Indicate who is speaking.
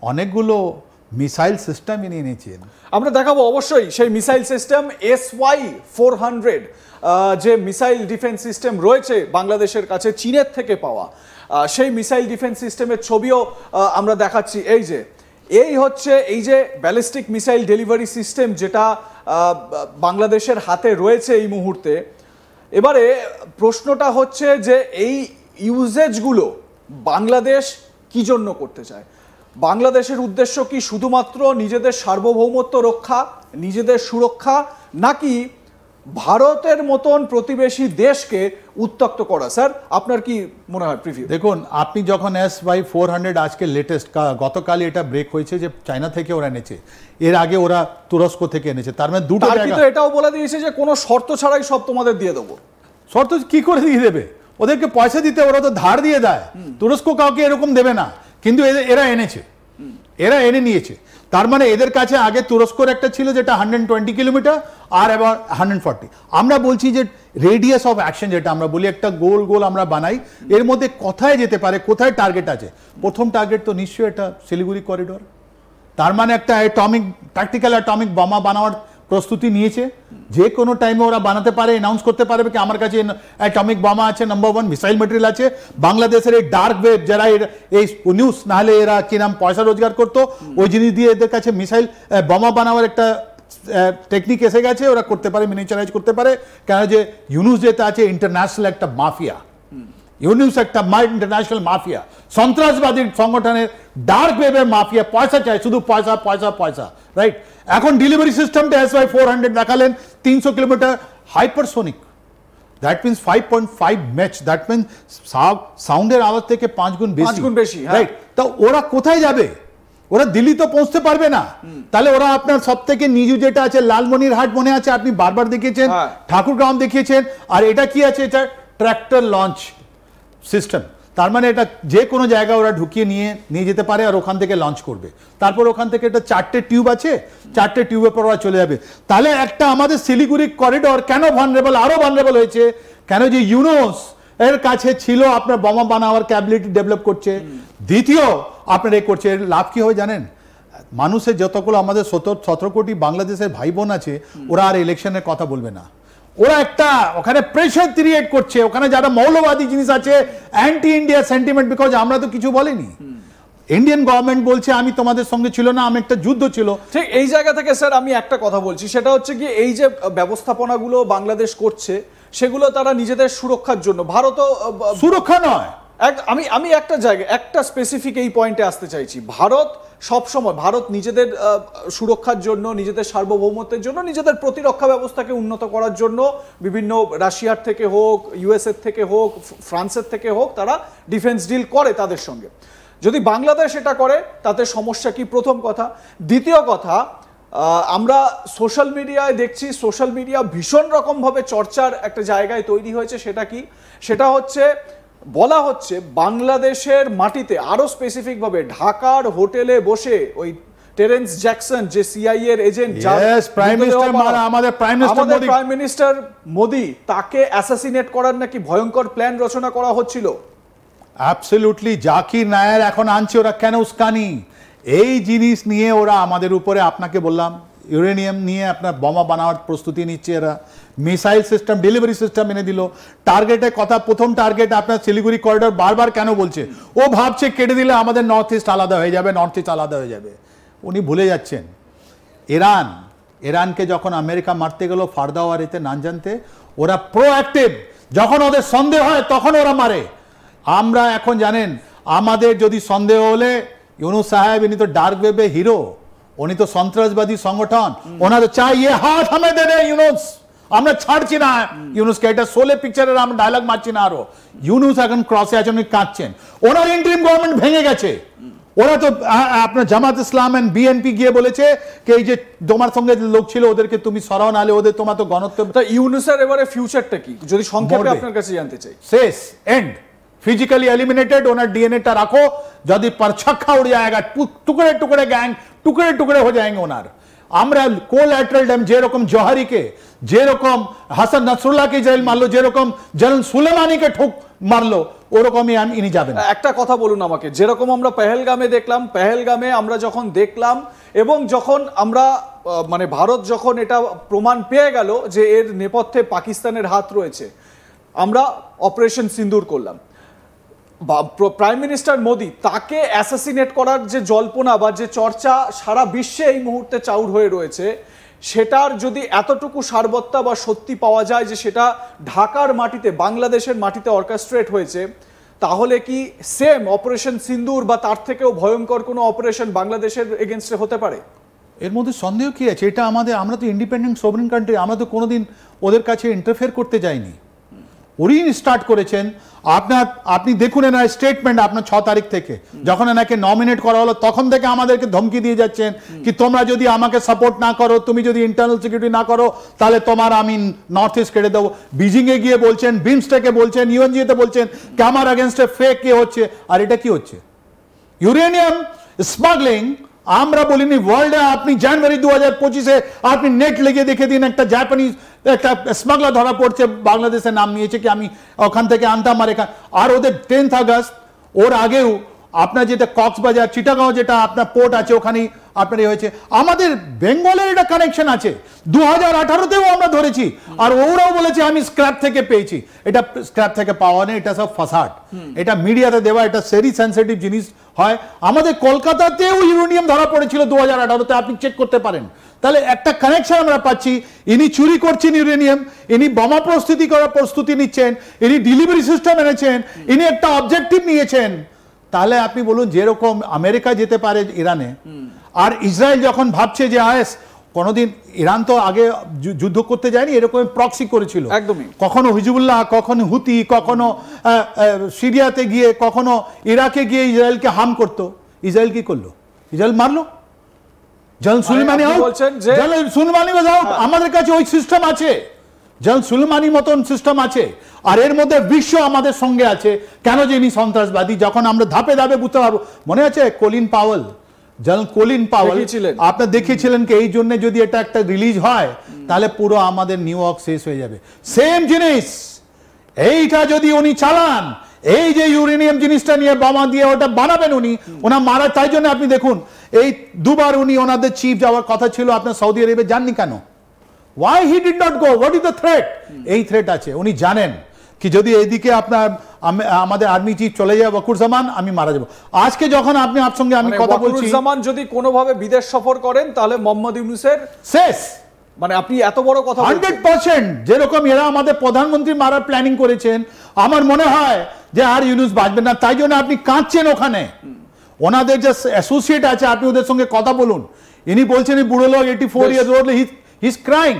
Speaker 1: অনেকগুলো missile system ইনি এনেছেন।
Speaker 2: আমরা দেখাবো অবশ্যই সেই মিসাইল সিস্টেম SY-400 যে মিসাইল ডিফেন্স সিস্টেম রয়েছে বাংলাদেশের কাছে চীনের থেকে পাওয়া, সেই মিসাইল ডিফেন্স সিস্টেমের ছবিও আমরা দেখাচ্ছি। এই হচ্ছে এই যে ব্যালিস্টিক মিসাইল ডেলিভারি সিস্টেম যেটা বাংলাদেশের হাতে রয়েছে এই মুহূর্তে। এবারে প্রশ্নটা হচ্ছে যে এই ইউজেজগুলো বাংলাদেশ কি জন্য করতে চায়? বাংলাদেশের উদ্দেশ্য কি শুধুমাত্র নিজেদের সার্বভৌমত্ব রক্ষা, নিজেদের সুরক্ষা, নাকি ভারতের মতন প্রতিবেশী দেশকে উত্তক্ত করা? স্যার, আপনার কি মনে হয় প্রিভিউ?
Speaker 1: দেখুন, আপনি যখন SY-400 আজকে লেটেস্ট গতকালই এটা ব্রেক হয়েছে যে চায়না থেকে ওরা এনেছে, এর আগে ওরা তুরস্ক থেকে এনেছে, তার মানে দুটো জায়গা।
Speaker 2: তো এটাও বলে দিয়েছে যে কোনো শর্ত ছাড়াই সব তোমাদের দিয়ে দেবো।
Speaker 1: শর্ত কি করে দিয়ে দেবে? ওদেরকে পয়সা দিতে, ওরা তো ধার দিয়ে দেয়। তুরস্ক কাউকে এরকম দেবে না, কিন্তু এরা এনেছে, এরা এনে নিয়েছে। তার মানে এদের কাছে আগে তুরস্কর একটা ছিল যেটা 120 কিলোমিটার, আর এবার 140। আমরা বলছি যে রেডিয়াস অফ অ্যাকশন যেটা আমরা বলি, একটা গোল গোল আমরা বানাই, এর মধ্যে কোথায় যেতে পারে, কোথায় টার্গেট আছে। প্রথম টার্গেট তো নিশ্চয়ই এটা শিলিগুড়ি করিডোর। তার মানে একটা প্র্যাকটিক্যাল অ্যাটমিক বোমা বানানোর প্রস্তুতি নিয়েছে। যে কোনো টাইমে ওরা বানাতে পারে, অ্যানাউন্স করতে পারবে কি আমার কাছে অ্যাটমিক বোমা আছে, নাম্বার 1 মিসাইল মেটেরিয়াল আছে। বাংলাদেশের এই ডার্ক ওয়েব যারা এই নিউজ, নাহলে এরা কি নাম পয়সা রোজগার করতো, ওই জিনিস দিয়ে এদের কাছে মিসাইল বোমা বানাবার একটা টেকনিক এসে গেছে। ওরা করতে পারে, মিনিচারাইজ করতে পারে। কেন যে ইউনুস যেটা আছে ইন্টারন্যাশনাল একটা মাফিয়া, ইউনুস একটা ইন্টারন্যাশনাল মাফিয়া, সন্ত্রাসবাদী সংগঠনের ডার্ক ওয়েবের মাফিয়া। পয়সা চায়, শুধু পয়সা পয়সা পয়সা, রাইট? এখন ডেলিভারি সিস্টেমটা SY-400 দেখালেন 300 kilometre hypersonic, that means 5.5 match, that means সাউন্ডের আওয়াজ থেকে 5 গুণ বেশি, রাইট? তা ওরা কোথায় যাবে? ওরা দিল্লি তো পৌঁছতে পারবে না। তাহলে ওরা আপনার সব থেকে নিচু যেটা আছে লালমনিরহাট মনে আছে, আপনি বারবার দেখিয়েছেন, ঠাকুরগাঁও দেখিয়েছেন, আর এটা কি আছে, এটা ট্র্যাক্টর লঞ্চ সিস্টেম। তার মানে এটা যে কোনো জায়গায় ওরা ঢুকিয়ে নিয়ে যেতে পারে, আর ওখান থেকে লঞ্চ করবে। তারপর ওখান থেকে এটা 4টে টিউব আছে, 4টে টিউবের পর ওরা চলে যাবে। তাহলে একটা আমাদের শিলিগুড়ি করিডোর কেন ভালনারেবল, আরো ভালনারেবল হয়েছে কেন? যে ইউনুস এর কাছে ছিল আপনার বোমা বানাবার ক্যাপাবিলিটি ডেভেলপ করছে। দ্বিতীয় আপনার এ করছে, এর লাভ কি হবে জানেন? মানুষের যতগুলো আমাদের 17 কোটি বাংলাদেশের ভাই বোন আছে, ওরা আর ইলেকশনের কথা বলবে না। ওরা একটা ওখানে প্রেশার ক্রিয়েট করছে, ওখানে যারা মৌলবাদী জিনিস আছে, অ্যান্টি ইন্ডিয়া সেন্টিমেন্ট, বিকজ আমরা তো কিছু বলিনি। ইন্ডিয়ান গভর্নমেন্ট বলছে আমি তোমাদের সঙ্গে ছিল না, আমি একটা যুদ্ধ ছিল।
Speaker 2: ঠিক এই জায়গা থেকে স্যার আমি একটা কথা বলছি, সেটা হচ্ছে কি এই যে ব্যবস্থাপনাগুলো বাংলাদেশ করছে সেগুলো তারা নিজেদের সুরক্ষার জন্য, ভারতও
Speaker 1: সুরক্ষা নয়।
Speaker 2: আমি একটা জায়গায় একটা স্পেসিফিক এই পয়েন্টে আসতে চাইছি। ভারত নিজেদের সুরক্ষার জন্য, নিজেদের সার্বভৌমত্বের জন্য, নিজেদের প্রতিরক্ষা ব্যবস্থাকে উন্নত করার জন্য বিভিন্ন রাশিয়ার থেকে হোক, ইউএসএর থেকে হোক, ফ্রান্সের থেকে হোক, তারা ডিফেন্স ডিল করে তাদের সঙ্গে। যদি বাংলাদেশ এটা করে তাতে সমস্যা কি? প্রথম কথা। দ্বিতীয় কথা, আমরা সোশ্যাল মিডিয়ায় দেখছি, সোশ্যাল মিডিয়া ভীষণ রকমভাবে চর্চার একটা জায়গায় তৈরি হয়েছে। সেটা কি? সেটা হচ্ছে বলা হচ্ছে বাংলাদেশের মাটিতে, আরো স্পেসিফিক ভাবে ঢাকার হোটেলে বসে ওই টেরেন্স জ্যাকসন যে সিআইএ এর এজেন্ট, আমাদের প্রাইম মিনিস্টার মোদি, তাকে অ্যাসাসিনেট করার নাকি ভয়ঙ্কর প্ল্যান রচনা করা হচ্ছিল।
Speaker 1: অ্যাবসলিউটলি। জাকির নায়ের এখন আনছে ওরা, কেন উস্কানি? এই জিনিস নিয়ে ওরা আমাদের উপরে, আপনাকে বললাম ইউরেনিয়াম নিয়ে আপনার বোমা বানানোর প্রস্তুতি নিচ্ছে এরা। মিসাইল সিস্টেম, ডেলিভারি সিস্টেম এনে দিল। টার্গেটের কথা, প্রথম টার্গেট আপনার শিলিগুড়ি করিডোর বারবার কেন বলছে? ও ভাবছে কেটে দিলে আমাদের নর্থ ইস্ট আলাদা হয়ে যাবে, নর্থ ইস্ট আলাদা হয়ে যাবে। উনি ভুলে যাচ্ছেন ইরানকে যখন আমেরিকা মারতে গেল ফারদা ওয়ারিতে নাম জানতে, ওরা প্রোঅ্যাক্টিভ। যখন ওদের সন্দেহ হয় তখন ওরা মারে। আমরা এখন জানেন, আমাদের যদি সন্দেহ হলে, ইউনুস সাহেব ইনি তো ডার্ক ওয়েবে হিরো, উনি তো সন্ত্রাসবাদী সংগঠন, ওনার চাই ইয়ে হাত হামে দে ইউনুস, আমরা ছাড়ছি না ইউনুসকে। এটা সোলে পিকচারের আমরা ডায়লগ মারছি না আরো। ইউনুস এখন ক্রসে আছেন, উনি কাঁদছেন। ওনার ইন্টারিম গভর্নমেন্ট ভেঙে গেছে। ওরা তো আপনার জামাত ইসলাম এন্ড বিএনপি গিয়ে বলেছে যে এই যে তোমার সঙ্গে লোক ছিল ওদেরকে তুমি সরাও, নালে ওদের তোমার তো গণতন্ত্র।
Speaker 2: ইউনুসের এবারে ফিউচারটা কি যদি সংক্ষেপে আপনার কাছে জানতে চাই?
Speaker 1: শেষ, end, physically eliminated. Owner DNA टा रखो, यदि परछक्का उड़ जाएगा, टुकड़े टुकड़े गैंग टुकड़े टुकड़े हो जाएंगे ओनर। আমরা কোল্যাটারাল ড্যাম যেরকম জোহারিকে, যেরকম হাসান নাসরুল্লাহকে জেল মারলো, যেরকম জেনারেল সুলেমানিকে ঠোক মারলো, ওরকমই ইনি যাবেন।
Speaker 2: একটা কথা বলুন আমাকে, যেরকম আমরা পেহেলগামে দেখলাম, পেহেলগামে আমরা যখন দেখলাম এবং যখন আমরা মানে ভারত যখন এটা প্রমাণ পেয়ে গেল যে এর নেপথ্যে পাকিস্তানের হাত রয়েছে, আমরা অপারেশন সিন্দুর করলাম। প্রাইম মিনিস্টার মোদি তাকে অ্যাসাসিনেট করার যে জল্পনা বা যে চর্চা সারা বিশ্বে এই মুহূর্তে চাউর হয়ে রয়েছে, সেটার যদি এতটুকু সারবত্তা বা সত্যি পাওয়া যায় যে সেটা ঢাকার মাটিতে, বাংলাদেশের মাটিতে অর্কেস্ট্রেট হয়েছে, তাহলে কি সেম অপারেশন সিন্দুর বা তার থেকেও ভয়ঙ্কর কোনো অপারেশন বাংলাদেশের এগেনস্টে হতে পারে?
Speaker 1: এর মধ্যে সন্দেহ কি আছে? এটা আমরা তো ইন্ডিপেন্ডেন্ট সভরেন কান্ট্রি, আমরা তো কোনোদিন ওদের কাছে ইন্টারফেয়ার করতে যাইনি। উনি স্টার্ট করেছেন। আপনি দেখুন এনার স্টেটমেন্ট আপনার 6 তারিখ থেকে, যখন এনাকে নমিনেট করা হলো তখন থেকে আমাদেরকে ধমকি দিয়ে যাচ্ছেন কি তোমরা যদি আমাকে সাপোর্ট না করো, তুমি যদি ইন্টারনাল সিকিউরিটি না করো, তাহলে তোমার আমি নর্থ ইস্ট কেটে দেবো। বিজিং এ গিয়ে বলছেন, বিমস্টেকে বলছেন, ইউএনজিতে বলছেন কি আমার अगेंस्ट ফেক কে হচ্ছে। আর এটা কি হচ্ছে? ইউরেনিয়াম স্মাগলিং আমরা বলিনি ওয়ার্ল্ডে। আপনি জানুয়ারি 2025-এ আপনি নেট লেগে দেখে দিন, একটা জাপানিজ একটা স্মাগলার ধরা পড়ছে, বাংলাদেশের নাম নিয়েছে কি আমি ওখান থেকে আনতাম। আর ওদের 10th আগস্ট, ওর আগেও আপনার যেটা কক্সবাজার চিটাগাঁও যেটা আপনার পোর্ট আছে ওখানে আপনার হয়েছে। আমাদের বেঙ্গলের এটা কানেকশন আছে, 2018-তেও আমরা ধরেছি। আর ওরাও বলেছে আমি স্ক্র্যাপ থেকে পেয়েছি। এটা স্ক্র্যাপ থেকে পাওয়া নেই, এটা সব ফাসাড, এটা মিডিয়াতে দেওয়া, এটা ভেরি সেন্সিটিভ জিনিস হয়। আমাদের কলকাতাতেও ইউরেনিয়াম ধরা পড়েছিল 2018-তে, আপনি চেক করতে পারেন। তাহলে একটা কানেকশন আমরা পাচ্ছি। ইনি চুরি করছেন ইউরেনিয়াম, ইনি বোমা প্রস্তুতি করার প্রস্তুতি নিচ্ছেন, ইনি ডেলিভারি সিস্টেম এনেছেন, ইনি একটা অবজেক্টিভ নিয়েছেন। তাহলে আপনি বলুন, যেরকম আমেরিকা যেতে পারে ইরানে, আর ইসরায়েল যখন ভাবছে যে আইএস, কোনোদিন ইরান তো আগে যুদ্ধ করতে যায়নি, এরকম প্রক্সি করেছিল
Speaker 2: একদমই।
Speaker 1: কখনো হিজবুল্লাহ, কখনো হুতি, কখনো সিরিয়াতে গিয়ে, কখনো ইরাকে গিয়ে ইসরায়েলকে হার্ম করতো। ইসরায়েল কি করলো? ইসরায়েল মারলো। সুলেমানি আউট। আমাদের কাছে ওই সিস্টেম আছে, সুলেমানির মতন সিস্টেম আছে। আর এর মধ্যে বিশ্ব আমাদের সঙ্গে আছে। কেন যে ইনি সন্ত্রাসবাদী, যখন আমরা ধাপে ধাপে বুঝতে পারবো। মনে আছে কলিন পাওয়েল, কলিন পাওয়েল আপনার দেখিয়েছিলেন কি এই জন্য যদি এটা একটা রিলিজ হয় তাহলে পুরো আমাদের নিউ ইয়র্ক শেষ হয়ে যাবে। সেম জিনিস এইটা যদি উনি চালান, এই যে ইউরেনিয়াম জিনিসটা নিয়ে বোমা দিয়ে ওটা বানাবেন উনি, ওনার মারা। তাই জন্য আপনি দেখুন এই দুবার উনি ওনাদের চিফ যাওয়ার কথা ছিল, আপনার সৌদি আরবে যাননি কেন? Why he did not go? What is the threat? এই থ্রেট আছে। উনি জানেন কি যদি এইদিকে আপনার আমাদের আর্মি চিফ চলে যায় ওয়াকুরুজ্জামান, আমি মারা যাব। আজকে যখন আপনি আপনার সঙ্গে আমি কথা বলছি,
Speaker 2: ওয়াকুরুজ্জামান যদি কোনোভাবে বিদেশ সফর করেন তাহলে মোহাম্মদ ইউনূসের
Speaker 1: শেষ।
Speaker 2: মানে আপনি এত বড় কথা
Speaker 1: 100%। যেরকম এরা আমাদের প্রধানমন্ত্রী মারার প্ল্যানিং করেছেন, আমার মনে হয় যে আর ইউনূস বাঁচবেন না। তাই জন্য আপনি কাঁদছেন ওখানে। ওনাদের যে অ্যাসোসিয়েট আছে, আপনি ওদের সঙ্গে কথা বলুন। ইনি বলছেন বুড়ো লোক 84 years old, he is crying.